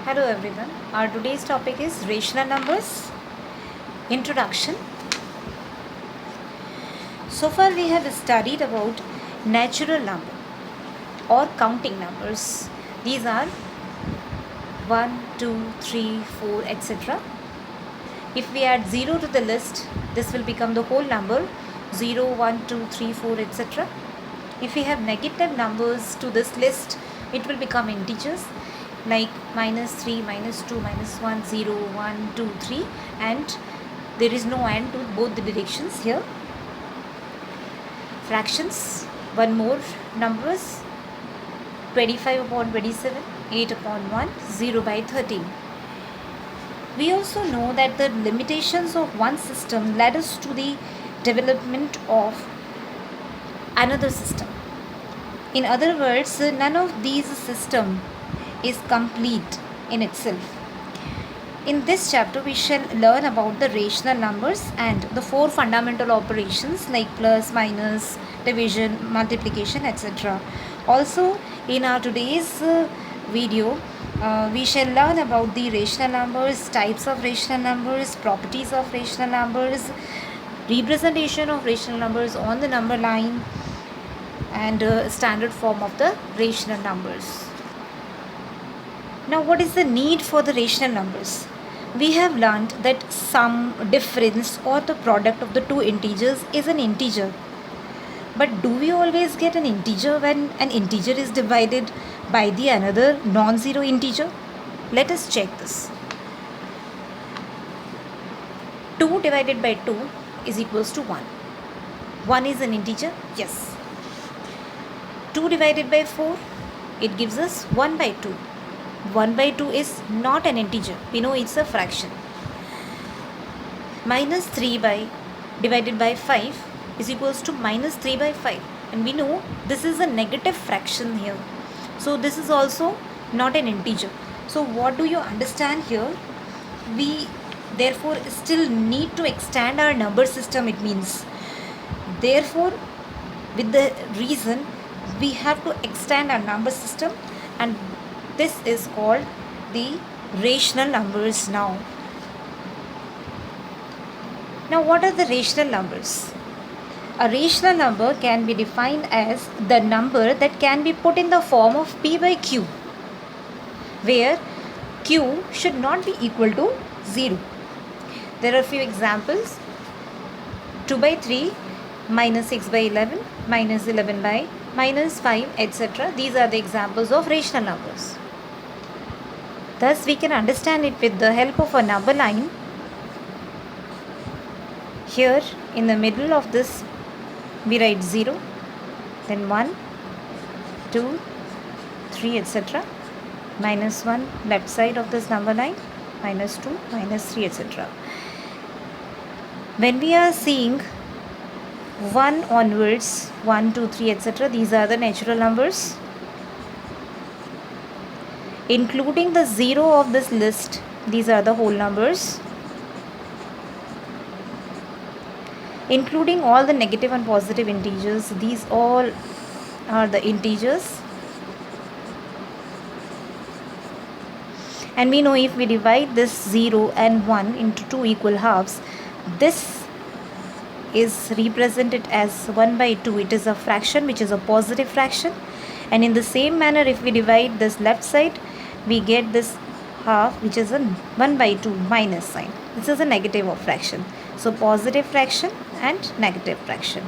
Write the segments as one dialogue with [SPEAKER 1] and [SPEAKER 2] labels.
[SPEAKER 1] Hello everyone. Our today's topic is rational numbers. Introduction. So far we have studied about natural number or counting numbers. These are 1, 2, 3, 4, etc. If we add 0 to the list, this will become the whole number 0, 1, 2, 3, 4, etc. If we have negative numbers to this list, it will become integers like -3, -2, -1, 0, 1, 2, 3, and there is no and to both the directions here. Fractions, one more numbers, 25 upon 27, 8 upon 1, 0 by 13. We also know that the limitations of one system led us to the development of another system. In other words, none of these systems is complete in itself. In this chapter, we shall learn about the rational numbers and the four fundamental operations like plus, minus, division, multiplication, etc. Also, in our today's video, we shall learn about the rational numbers, types of rational numbers, properties of rational numbers, representation of rational numbers on the number line, and standard form of the rational numbers. Now, what is the need for the rational numbers? We have learned that sum, difference, or the product of the two integers is an integer. But do we always get an integer when an integer is divided by the another non-zero integer? Let us check this. 2 divided by 2 is equals to 1. 1 is an integer? Yes. 2 divided by 4, it gives us 1 by 2. 1 by 2 is not an integer. We know it's a fraction. Minus 3 by divided by 5 is equals to minus 3 by 5. And we know this is a negative fraction here. So this is also not an integer. So what do you understand here? We therefore still need to extend our number system, it means. Therefore, with the reason, we have to extend our number system, and this is called the rational numbers now. Now, what are the rational numbers? A rational number can be defined as the number that can be put in the form of p by q, where q should not be equal to 0. There are a few examples. 2 by 3, minus 6 by 11, minus 11 by minus 5, etc. These are the examples of rational numbers. Thus, we can understand it with the help of a number line. Here, in the middle of this, we write 0, then 1, 2, 3, etc. Minus 1, left side of this number line, minus 2, minus 3, etc. When we are seeing 1 onwards, 1, 2, 3, etc., these are the natural numbers. Including the 0 of this list, these are the whole numbers. Including all the negative and positive integers, these all are the integers. And we know if we divide this 0 and 1 into two equal halves, this is represented as 1 by 2. It is a fraction which is a positive fraction. And in the same manner, if we divide this left side, we get this half which is a 1 by 2 minus sign. This is a negative of fraction. So positive fraction and negative fraction.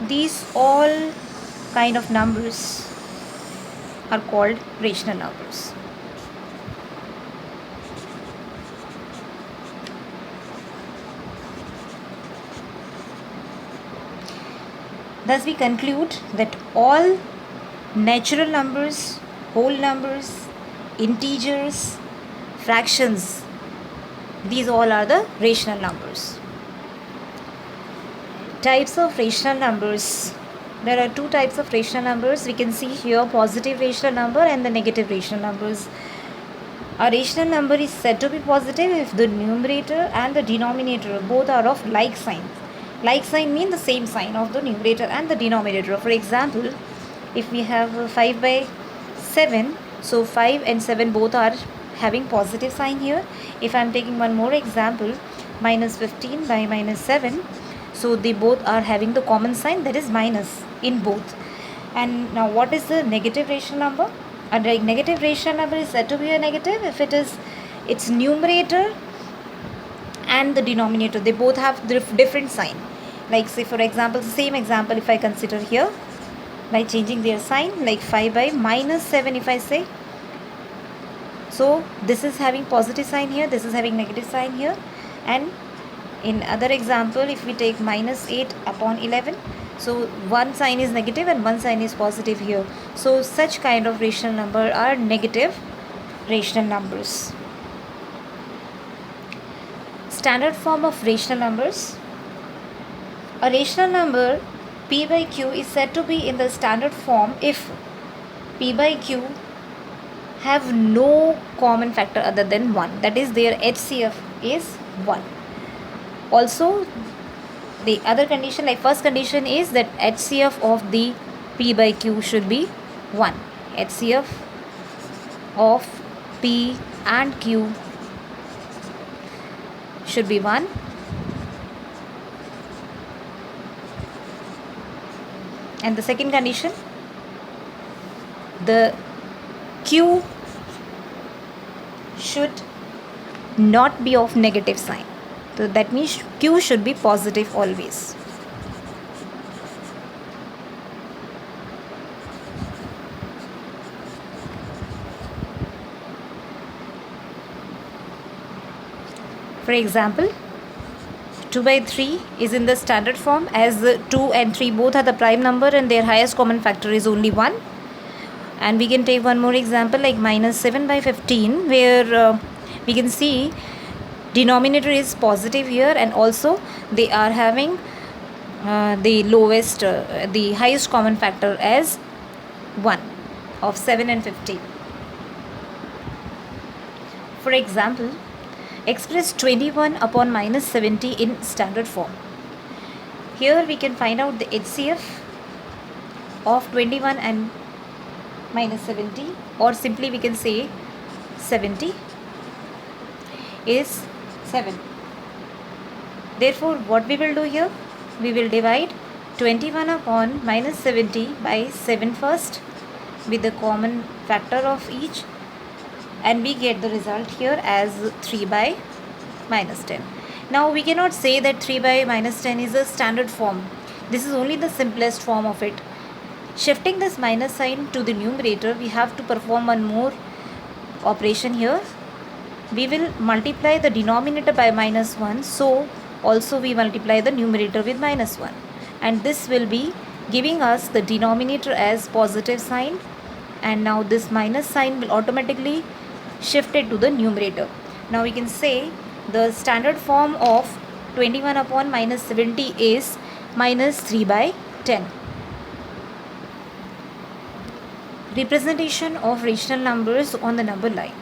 [SPEAKER 1] These all kind of numbers are called rational numbers. Thus, we conclude that all natural numbers, whole numbers, integers, fractions, these all are the rational numbers. Types of rational numbers. There are two types of rational numbers. We can see here positive rational number and the negative rational numbers. A rational number is said to be positive if the numerator and the denominator both are of like sign. Like sign means the same sign of the numerator and the denominator. For example, if we have 5 by 7, so 5 and 7 both are having positive sign here. If I am taking one more example, minus 15 by minus 7, so they both are having the common sign, that is minus in both. And now what is the negative rational number? A negative rational number is said to be a negative if it is its numerator and the denominator, they both have different sign. Like say for example, the same example if I consider here, by changing their sign, like 5 by minus 7 if I say, so this is having positive sign here, this is having negative sign here. And in other example, if we take minus 8 upon 11, so one sign is negative and one sign is positive here. So such kind of rational number are negative rational numbers. Standard form of rational numbers. A rational number p by q is said to be in the standard form if p by q have no common factor other than 1, that is their HCF is 1. Also the other condition, like first condition is that HCF of the p by q should be 1. HCF of p and q should be 1. And the second condition, the q should not be of negative sign. So that means q should be positive always. For example, 2 by 3 is in the standard form as 2 and 3 both are the prime number and their highest common factor is only 1. And we can take one more example like minus 7 by 15 where we can see denominator is positive here and also they are having the highest common factor as 1 of 7 and 15. For example, express 21 upon minus 70 in standard form. Here we can find out the HCF of 21 and minus 70, or simply we can say 70 is 7. Therefore what we will do here, we will divide 21 upon minus 70 by 7 first with the common factor of each, and we get the result here as 3 by minus 10. Now we cannot say that 3 by minus 10 is a standard form. This is only the simplest form of it. Shifting this minus sign to the numerator, we have to perform one more operation here. We will multiply the denominator by minus 1, so also we multiply the numerator with minus 1, and this will be giving us the denominator as positive sign, and now this minus sign will automatically shift it to the numerator. Now we can say the standard form of 21 upon minus 70 is minus 3 by 10. Representation of rational numbers on the number line.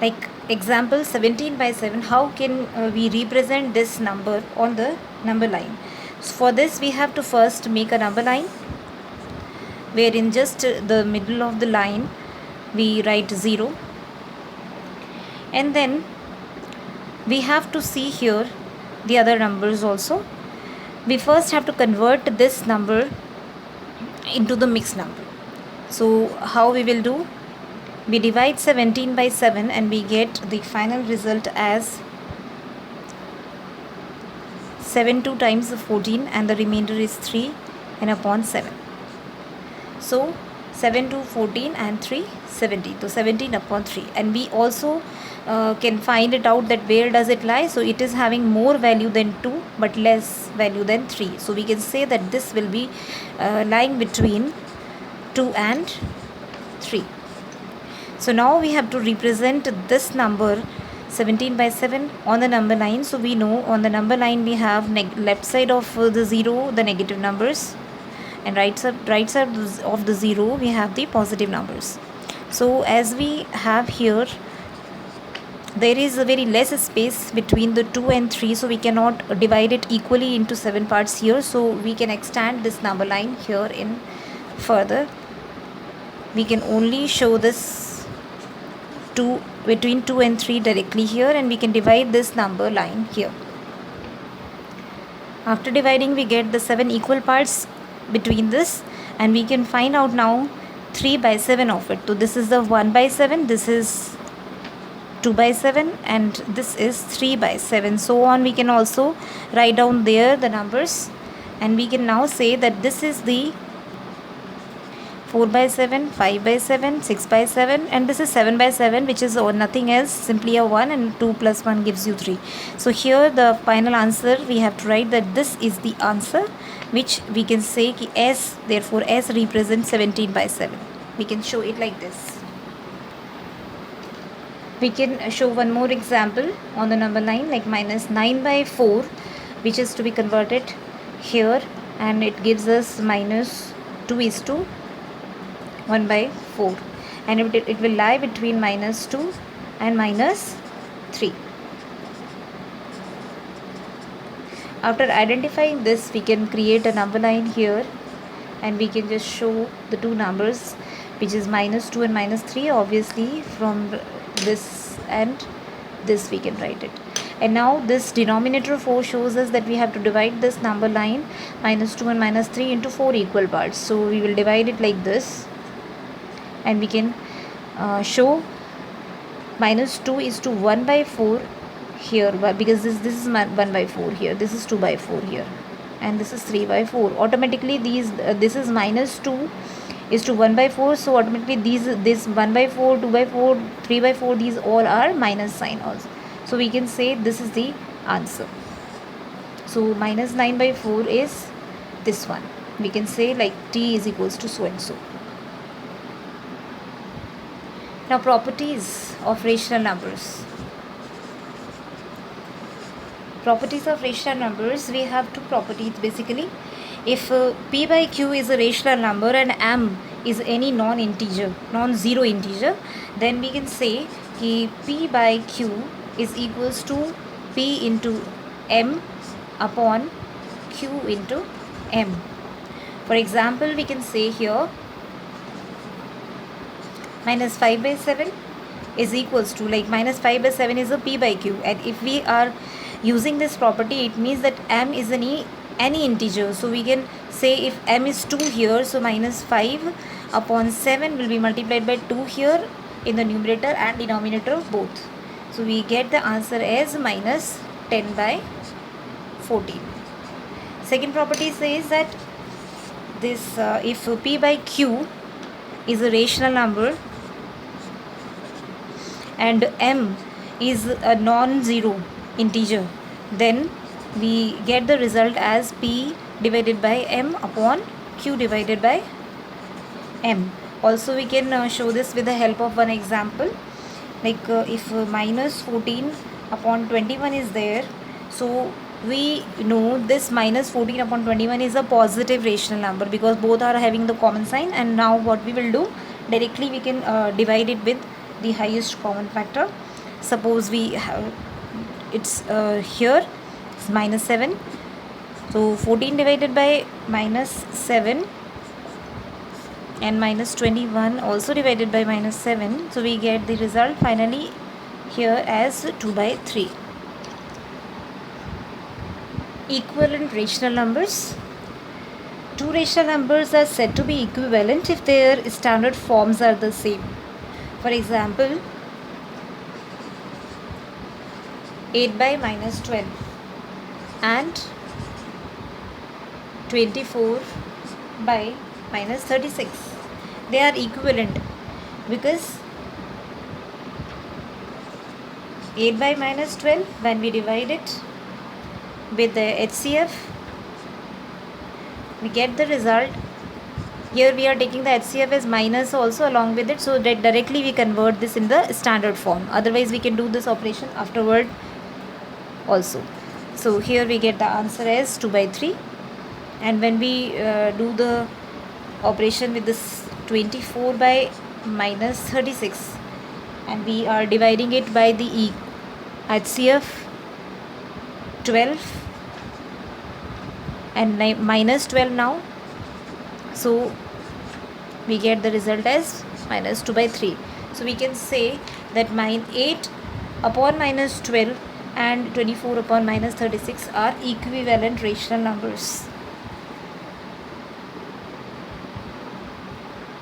[SPEAKER 1] Like example 17 by 7, how can we represent this number on the number line? So for this we have to first make a number line, where in just the middle of the line we write 0, and then we have to see here the other numbers also. We first have to convert this number into the mixed number. So how we will do? We divide 17 by 7 and we get the final result as 7 2 times 14, and the remainder is 3 and upon 7. So 7 2 14 and 3 17, so 17 upon 3. And we also can find it out that where does it lie. So it is having more value than 2 but less value than 3. So we can say that this will be lying between 2 and 3. So now we have to represent this number 17 by 7 on the number line. So we know on the number line we have left side of the 0 the negative numbers, and right side of the 0 we have the positive numbers. So as we have here, there is a very less space between the 2 and 3, so we cannot divide it equally into 7 parts here. So we can extend this number line here in further. We can only show this 2 between 2 and 3 directly here, and we can divide this number line here. After dividing, we get the 7 equal parts between this, and we can find out now 3 by 7 of it. So this is the 1 by 7, this is 2 by 7, and this is 3 by 7. So on, we can also write down there the numbers, and we can now say that this is the 4 by 7, 5 by 7, 6 by 7, and this is 7 by 7, which is nothing else, simply a 1, and 2 plus 1 gives you 3. So here the final answer, we have to write that this is the answer, which we can say ki S, therefore S represents 17 by 7. We can show it like this. We can show one more example on the number line, like minus 9 by 4, which is to be converted here, and it gives us minus 2 is to 1 by 4, and it will lie between minus 2 and minus 3. After identifying this, we can create a number line here, and we can just show the two numbers, which is minus 2 and minus 3. Obviously from this and this we can write it. And now this denominator 4 shows us that we have to divide this number line minus 2 and minus 3 into 4 equal parts. So we will divide it like this, and we can show minus 2 is to 1 by 4 here, because this is 1 by 4 here, this is 2 by 4 here, and this is 3 by 4. Automatically this is minus 2 is to 1 by 4, so automatically this 1 by 4, 2 by 4, 3 by 4, these all are minus sign also. So we can say this is the answer. So minus 9 by 4 is this one. We can say like t is equals to so and so. Now properties of rational numbers. Properties of rational numbers, we have two properties basically. If p by q is a rational number and m is any non-zero integer, then we can say कि p by q is equals to p into m upon q into m. For example, we can say here minus 5 by 7 is equals to, like, minus 5 by 7 is a p by q, and if we are using this property, it means that m is any integer. So we can say if m is 2 here, so minus 5 upon 7 will be multiplied by 2 here in the numerator and denominator of both. So we get the answer as minus 10 by 14. Second property says that this if p by q is a rational number and m is a non-zero integer, then we get the result as p divided by m upon q divided by m. Also we can show this with the help of one example, like if minus 14 upon 21 is there, so we know this minus 14 upon 21 is a positive rational number because both are having the common sign. And now what we will do, directly we can divide it with the highest common factor. Suppose we have it's here it's minus 7, so 14 divided by minus 7 and minus 21 also divided by minus 7, so we get the result finally here as 2 by 3. Equivalent rational numbers. Two rational numbers are said to be equivalent if their standard forms are the same. For example, 8 by minus 12 and 24 by minus 36. They are equivalent because 8 by minus 12, when we divide it with the HCF, we get the result. Here we are taking the HCF as minus also along with it, so that directly we convert this in the standard form. Otherwise we can do this operation afterward also. So here we get the answer as 2 by 3, and when we do the operation with this 24 by minus 36, and we are dividing it by the HCF 12 and minus 12 now, so we get the result as minus 2 by 3. So we can say that 8 upon minus 12 and 24 upon minus 36 are equivalent rational numbers.